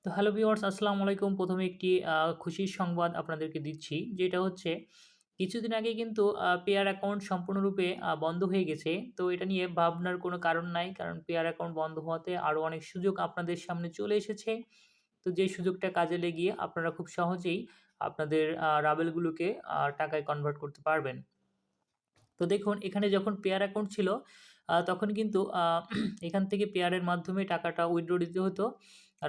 তো hello viewers, আসসালামু আলাইকুম। প্রথমে একটি খুশির সংবাদ আপনাদেরকে দিচ্ছি। যেটা হচ্ছে কিছুদিন আগে কিন্তু পেয়ার অ্যাকাউন্ট সম্পূর্ণরূপে বন্ধ হয়ে গেছে। তো এটা নিয়ে ভাবনার কোনো কারণ নাই। কারণ পেয়ার অ্যাকাউন্ট বন্ধ হওয়াতে আরও অনেক সুযোগ আপনাদের সামনে চলে এসেছে। তো যে সুযোগটা কাজে লাগিয়ে আপনারা খুব সহজেই আপনাদের রাবেলগুলোকে টাকায় কনভার্ট করতে পারবেন। তো দেখুন এখানে যখন পেয়ার অ্যাকাউন্ট ছিল তখন কিন্তু এখান থেকে পেয়ারের মাধ্যমে টাকাটা উইথড্র দিতে হতো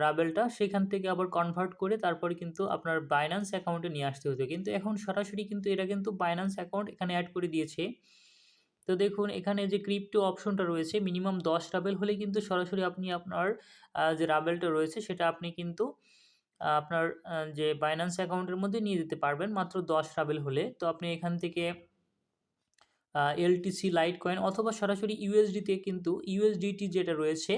রাবেলটা, সেখান থেকে আবার কনভার্ট করে তারপরে কিন্তু আপনার বাইন্যান্স অ্যাকাউন্টে নিয়ে আসতে হতো। কিন্তু এখন সরাসরি কিন্তু এরা কিন্তু বাইন্যান্স অ্যাকাউন্ট এখানে অ্যাড করে দিয়েছে। তো দেখুন এখানে যে ক্রিপ্টো অপশনটা রয়েছে, মিনিমাম 10 রাবেল হলেই কিন্তু সরাসরি আপনি আপনার যে রাবেলটা রয়েছে সেটা আপনি কিন্তু আপনার যে বাইন্যান্স অ্যাকাউন্টের মধ্যে নিয়ে যেতে পারবেন মাত্র 10 রাবেল হলে। তো আপনি এখান থেকে এলটিসি, লাইট কয়েন অথবা সরাসরি ইউএসডিতে কিন্তু ইউএসডিটি যেটা রয়েছে,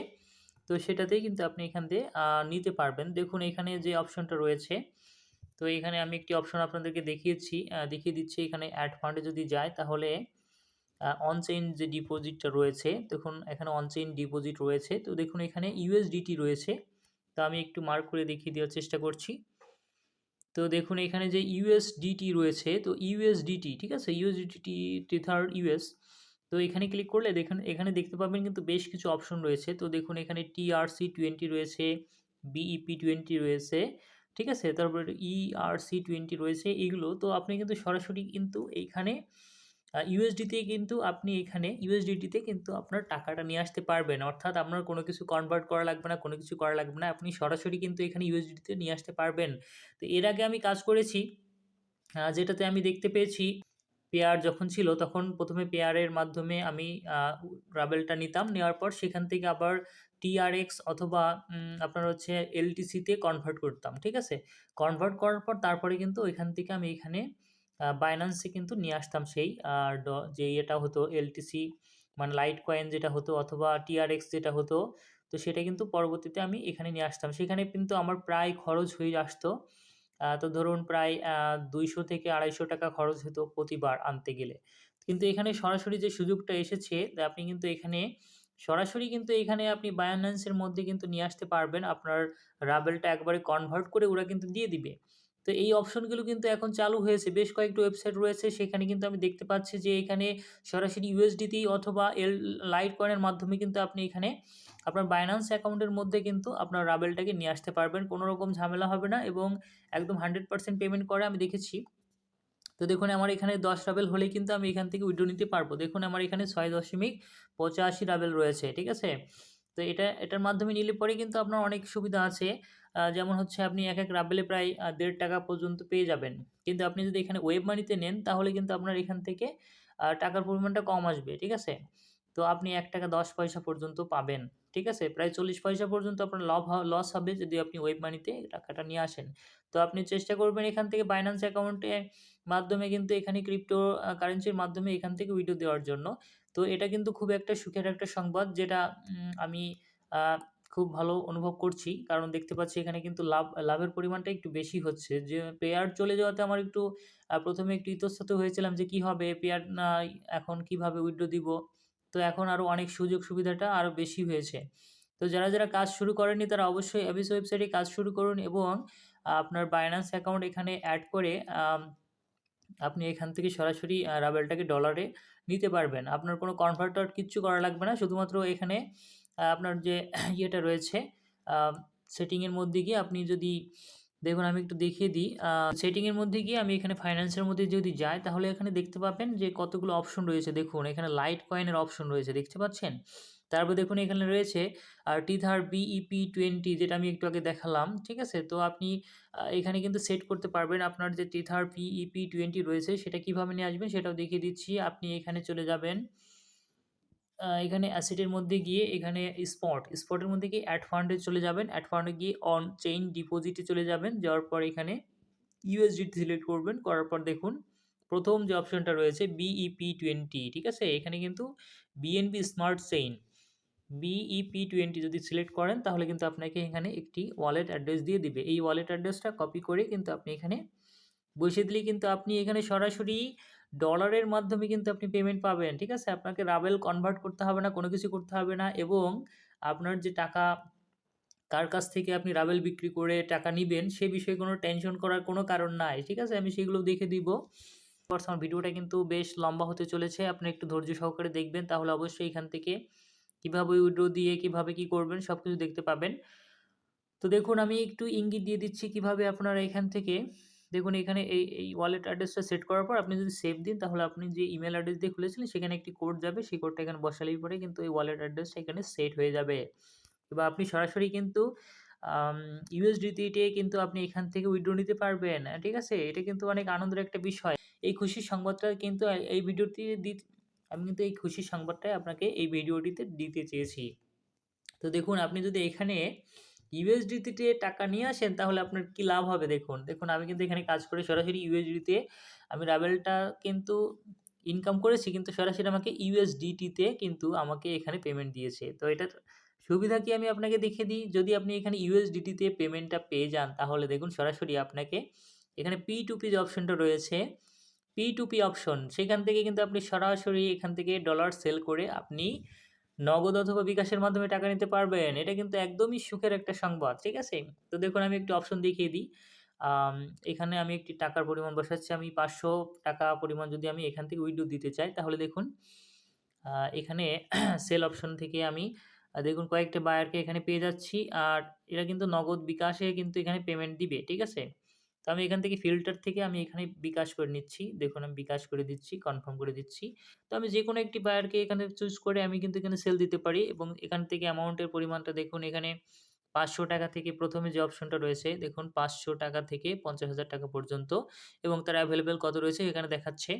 তো সেটাতেই কিন্তু আপনি এখান থেকে নিতে পারবেন। দেখুন এখানে যে অপশনটা রয়েছে, তো এখানে আমি একটি অপশন আপনাদেরকে দেখিয়ে দিচ্ছি। এখানে অ্যাড ফান্ডে যদি যায় তাহলে অনচেইন যে ডিপোজিটটা রয়েছে, দেখুন এখানে অনচেইন ডিপোজিট রয়েছে। তো দেখুন এখানে ইউএসডিটি রয়েছে। তো আমি একটু মার্ক করে দেখিয়ে দেওয়ার চেষ্টা করছি। তো দেখুন এখানে যে ইউএসডিটি রয়েছে, তো ইউএসডিটি ঠিক আছে, ইউএসডিটি টেথার্ড ইউএস। তো এখানে ক্লিক করলে দেখুন এখানে দেখতে পাবেন কিন্তু বেশ কিছু অপশন রয়েছে। তো দেখুন এখানে TRC20 রয়েছে, BEP20 রয়েছে, ঠিক আছে, তারপরে ERC20 রয়েছে এইগুলো। তো আপনি কিন্তু সরাসরি কিন্তু এইখানে ইউএসডিতে কিন্তু আপনি এখানে ইউএসডিটিতে কিন্তু আপনার টাকাটা নিয়ে আসতে পারবেন। অর্থাৎ আপনার কোনো কিছু কনভার্ট করা লাগবে না, কোনো কিছু করা লাগবে না। আপনি সরাসরি কিন্তু এখানে ইউএসডিটিতে নিয়ে আসতে পারবেন। তো এর আগে আমি কাজ করেছি যেটাতে আমি দেখতে পেয়েছি পেয়ার যখন ছিল তখন ১ম এ পেয়ারের মাধ্যমে আমি রাবেলটা নিতাম। নেওয়ার পর সেখান থেকে আবার টিআরএক্স অথবা আপনার হচ্ছে এলটিসিতে কনভার্ট করতাম। ঠিক আছে? কনভার্ট করার পর তারপরে কিন্তু ওইখান থেকে আমি এখানে বাইন্যান্সে কিন্তু নিয়ে আসতাম সেই আ ড যে ইয়েটা হতো এলটিসি, মানে লাইট কয়েন যেটা হতো অথবা টিআরএক্স যেটা হতো, তো সেটা কিন্তু পরবর্তীতে আমি এখানে নিয়ে আসতাম। সেখানে কিন্তু আমার প্রায় খরচ হয়ে আসতো। তো ধরুন প্রায় ২০০ থেকে ৳২৫০ খরচ হতো প্রতিবার আনতে গেলে। কিন্তু এখানে সরাসরি যে সুযোগটা এসেছে, আপনি কিন্তু এখানে সরাসরি কিন্তু এখানে আপনি Binance এর মধ্যে কিন্তু নিয়ে আসতে পারবেন। আপনার রাবেলটা একবারে কনভার্ট করে ওরা কিন্তু দিয়ে দিবে। তো এই অপশনগুলো কিন্তু এখন চালু হয়েছে। বেশ কয়েকটি ওয়েবসাইট রয়েছে, সেখানে কিন্তু আমি দেখতে পাচ্ছি যে এখানে সরাসরি ইউএসডিটি অথবা লাইট কয়েনের মাধ্যমে কিন্তু আপনি এখানে আপনার Binance অ্যাকাউন্টের মধ্যে কিন্তু আপনার রাবেলটাকে নিয়ে আসতে পারবেন। কোনো রকম ঝামেলা হবে না এবং একদম 100% পেমেন্ট করে আমি দেখেছি। তো দেখুন আমার এখানে ১০ রাবেল হলেই কিন্তু আমি এখান থেকে উইথড্র নিতে পারবো। দেখুন আমার এখানে ৬.৮৫ রাবেল রয়েছে। ঠিক আছে? তো এটার মাধ্যমে নিলে পরে কিন্তু আপনার অনেক সুবিধা আছে। যেমন হচ্ছে আপনি এক রাবেলে প্রায় ৳১.৫ পর্যন্ত পেয়ে যাবেন। কিন্তু আপনি যদি এখানে ওয়েব মানিতে নেন তাহলে কিন্তু আপনার এখান থেকে টাকার পরিমাণটা কম আসবে। ঠিক আছে? তো আপনি ৳১.১০ পর্যন্ত পাবেন। ঠিক আছে? প্রায় ৪০ পয়সা পর্যন্ত আপনার লস হবে যদি আপনি ওয়েব মানিতে টাকাটা নিয়ে আসেন। তো আপনি চেষ্টা করবেন এখান থেকে Binance অ্যাকাউন্টে মাধ্যমে কিন্তু এখানে ক্রিপ্টো কারেন্সির মাধ্যমে এখান থেকে উইথড্র দেওয়ার জন্য। তো এটা কিন্তু খুব একটা সুখের একটা সংবাদ, যেটা আমি আ খুব ভালো অনুভব করছি। কারণ দেখতে পাচ্ছি এখানে কিন্তু লাভের পরিমাণটা একটু বেশি হচ্ছে। যে পেয়ার চলে যাওয়াতে আমার একটু ১ম এ একটু ইতস্তত হয়েছিলাম যে কি হবে? পেয়ার নাই, এখন কিভাবে উইথড্র দিব? তো এখন আরো অনেক সুযোগ সুবিধাটা আরো বেশি হয়েছে। তো যারা কাজ শুরু করেননি তারা অবশ্যই Abyss ওয়েবসাইটে কাজ শুরু করুন এবং আপনার Binance অ্যাকাউন্ট এখানে এড করে আপনি এখান থেকে সরাসরি রাবেলটাকে ডলারে নিতে পারবেন। আপনার কোনো কনভার্টার কিচ্ছু করা লাগবে না। শুধুমাত্র এখানে আপনার যে ইয়েটা রয়েছে, আ সেটিং এর মধ্যে গিয়ে আপনি যদি দেখুন আমি একটু দেখিয়ে দিই। সেটিং এর মধ্যে গিয়ে আমি এখানে ফাইন্যান্স এর মধ্যে যদি যাই তাহলে এখানে দেখতে পাবেন যে কতগুলো অপশন রয়েছে। দেখুন এখানে লাইট কয়েনের অপশন রয়েছে, দেখতে পাচ্ছেন? তারপর দেখুন এখানে রয়েছে টিথার BEP20 যেটা আমি একটু আগে দেখালাম। ঠিক আছে? তো আপনি এখানে কিন্তু সেট করতে পারবেন আপনার যে টিথার PEP20 রয়েছে সেটা কিভাবে নিয়ে আসবেন সেটাও দেখিয়ে দিচ্ছি। আপনি এখানে চলে যাবেন। এখানে অ্যাসেটের মধ্যে গিয়ে এখানে স্পটের মধ্যে গিয়ে অ্যাড ফান্ডে চলে যাবেন। অ্যাড ফান্ডে গিয়ে অন চেইন ডিপোজিটে চলে যাবেন। যাওয়ার পর এখানে USDT সিলেক্ট করবেন। করার পর দেখুন ১ম যে অপশনটা রয়েছে BEP20, ঠিক আছে? এখানে কিন্তু BNB স্মার্ট চেইন BEP20 যদি সিলেক্ট করেন তাহলে কিন্তু আপনাকে এখানে একটি ওয়ালেট অ্যাড্রেস দিয়ে দিবে। এই ওয়ালেট অ্যাড্রেসটা কপি করে কিন্তু আপনি এখানে বসিয়ে দিলেই কিন্তু আপনি এখানে সরাসরি ডলারের মাধ্যমে কিন্তু আপনি পেমেন্ট পাবেন। ঠিক আছে? আপনাকে রাবেল কনভার্ট করতে হবে না, কোনো কিছু করতে হবে না এবং আপনার যে টাকা কার কাছ থেকে আপনি রাবেল বিক্রি করে টাকা নিবেন সে বিষয়ে কোনো টেনশন করার কোনো কারণ নাই, ঠিক আছে? আমি সেগুলো দেখে দিব। আমার ভিডিওটা কিন্তু বেশ লম্বা হতে চলেছে, আপনি একটু ধৈর্য সহকারে দেখবেন, তাহলে অবশ্যই এখান থেকে কীভাবে উইথড্র দিয়ে কীভাবে কী করবেন সব কিছু দেখতে পাবেন। তো দেখুন আমি একটু ইঙ্গিত দিয়ে দিচ্ছি কীভাবে আপনারা এখান থেকে দেখুন এখানে এই ওয়ালেট অ্যাড্রেসটা সেট করার পর আপনি যদি সেভ দিন তাহলে আপনি যে ইমেল অ্যাড্রেস দিয়ে খুলেছিলেন সেখানে একটি কোড যাবে, সেই কোডটা এখানে বসালেই পরে কিন্তু এই ওয়ালেট অ্যাড্রেসটা এখানে সেট হয়ে যাবে। এবার আপনি সরাসরি কিন্তু ইউএসডিটি কিন্তু আপনি এখান থেকে উইথড্র নিতে পারবেন, ঠিক আছে? এটা কিন্তু অনেক আনন্দের একটা বিষয়। এই খুশির সংবাদটা কিন্তু এই ভিডিওটি আমি কিন্তু এই খুশির সংবাদটাই আপনাকে এই ভিডিওটিতে দিতে চেয়েছি। তো দেখুন আপনি যদি এখানে ইউএসডিতে টাকা নিয়ে আসেন তাহলে আপনার কি লাভ হবে দেখুন। দেখুন আমি কিন্তু এখানে কাজ করে সরাসরি ইউএসডিতে আমি রাবেলটা কিন্তু ইনকাম করেছি, কিন্তু সরাসরি আমাকে ইউএসডিটিতে কিন্তু আমাকে এখানে পেমেন্ট দিয়েছে। তো এটার সুবিধা কি আমি আপনাকে দেখিয়ে দিই। যদি আপনি এখানে ইউএসডিটিতে পেমেন্টটা পেয়ে যান তাহলে দেখুন সরাসরি আপনাকে এখানে P2P যে অপশনটা রয়েছে, P2P অপশন, সেখান থেকে কিন্তু আপনি সরাসরি এখান থেকে ডলার সেল করে আপনি নগদ অথবা বিকাশের মাধ্যমে টাকা নিতে পারবেন। এটা কিন্তু একদমই সুখের একটা সংবাদ, ঠিক আছে? তো দেখুন আমি একটি অপশন দেখিয়ে দিই। এখানে আমি একটি টাকার পরিমাণ বসাচ্ছি। আমি ৫০০ টাকা পরিমাণ যদি আমি এখান থেকে উইথড্র দিতে চাই তাহলে দেখুন এখানে সেল অপশন থেকে আমি দেখুন কয়েকটা বায়ারকে এখানে পেয়ে যাচ্ছি। আর এরা কিন্তু নগদ বিকাশে কিন্তু এখানে পেমেন্ট দিবে, ঠিক আছে? তো আমি এখান থেকে ফিল্টার থেকে আমি এখানে বিকাশ করে নিচ্ছি। দেখুন আমি বিকাশ করে দিচ্ছি, কনফার্ম করে দিচ্ছি। তো আমি যেকোনো একটি বায়ারকে এখানে চুজ করে আমি কিন্তু এখানে সেল দিতে পারি এবং এখান থেকে অ্যামাউন্টের পরিমাণটা দেখুন এখানে ৫০০ টাকা থেকে প্রথমে যে অপশনটা রয়েছে দেখুন ৫০০ টাকা থেকে ৫০,০০০ টাকা পর্যন্ত এবং তার অ্যাভেলেবল কত রয়েছে এখানে দেখাচ্ছে।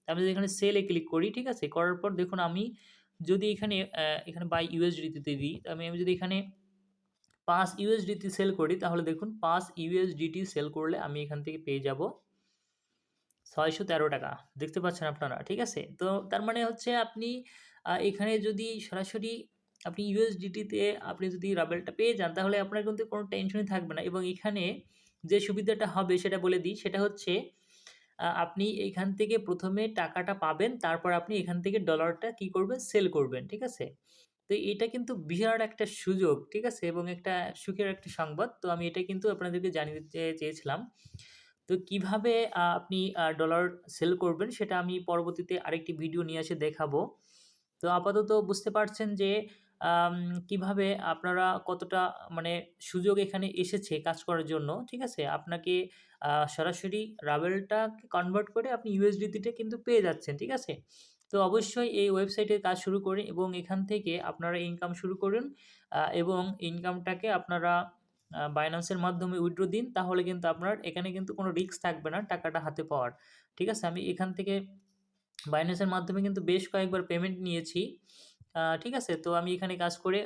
আমি যদি এখানে সেলে ক্লিক করি, ঠিক আছে? করার পর দেখুন আমি যদি এখানে বাই ইউএসডিটিতে দিই, আমি যদি এখানে ৫ ইউএসডিটি সেল করি তাহলে দেখুন ৫ ইউএসডিটি সেল করলে আমি এখান থেকে পেয়ে যাব ৬১৩ টাকা। দেখতে পাচ্ছেন আপনারা, ঠিক আছে? তো তার মানে হচ্ছে আপনি এখানে যদি সরাসরি আপনি ইউএসডিটিতে আপনি যদি রাবেলটা পেয়ে যান তাহলে আপনার কিন্তু কোনো টেনশনই থাকবে না এবং এখানে যে সুবিধাটা হবে সেটা বলে দিই। সেটা হচ্ছে আপনি এখান থেকে ১ম এ টাকাটা পাবেন, তারপর আপনি এখান থেকে ডলারটা কি করবেন? সেল করবেন, ঠিক আছে? তো এটা কিন্তু বিরাট একটা সুযোগ, ঠিক আছে? এবং একটা সুখের একটা সংবাদ। তো আমি এটা কিন্তু আপনাদেরকে জানিয়ে দিতে চেয়েছিলাম। তো কিভাবে আপনি ডলার সেল করবেন সেটা আমি পরবর্তীতে আরেকটি ভিডিও নিয়ে এসে দেখাবো। তো আপাতত বুঝতে পারছেন যে আম কিভাবে আপনারা কতটা মানে সুযোগ এখানে এসেছে কাজ করার জন্য, ঠিক আছে? আপনাকে সরাসরি রাবেলটাকে কনভার্ট করে আপনি ইউএসডিটিতে কিন্তু পেয়ে যাচ্ছেন, ঠিক আছে? তো অবশ্যই এই ওয়েবসাইটে কাজ শুরু করুন এবং এখান থেকে আপনারা ইনকাম শুরু করুন এবং ইনকামটাকে আপনারা বাইন্যান্সের মাধ্যমে উইথড্র দিন। তাহলে কিন্তু আপনার এখানে কিন্তু কোনো রিস্ক থাকবে না টাকাটা হাতে পাওয়ার, ঠিক আছে? আমি এখান থেকে বাইন্যান্সের মাধ্যমে কিন্তু বেশ কয়েকবার পেমেন্ট নিয়েছি, ঠিক আছে? তো আমি এখানে কাজ করে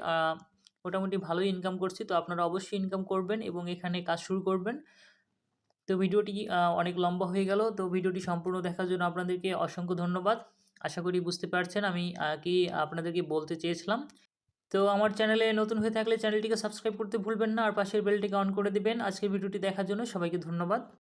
মোটামুটি ভালোই ইনকাম করছি। তো আপনারা অবশ্যই ইনকাম করবেন এবং এখানে কাজ শুরু করবেন। তো ভিডিওটি অনেক লম্বা হয়ে গেল। তো ভিডিওটি সম্পূর্ণ দেখার জন্য আপনাদেরকে অসংখ্য ধন্যবাদ। আশা করি বুঝতে পারছেন আমি কি আপনাদেরকে বলতে চেয়েছিলাম। তো আমার চ্যানেলে নতুন হয়ে থাকলে চ্যানেলটিকে সাবস্ক্রাইব করতে ভুলবেন না আর পাশের বেলটিকে অন করে দিবেন। আজকের ভিডিওটি দেখার জন্য সবাইকে ধন্যবাদ।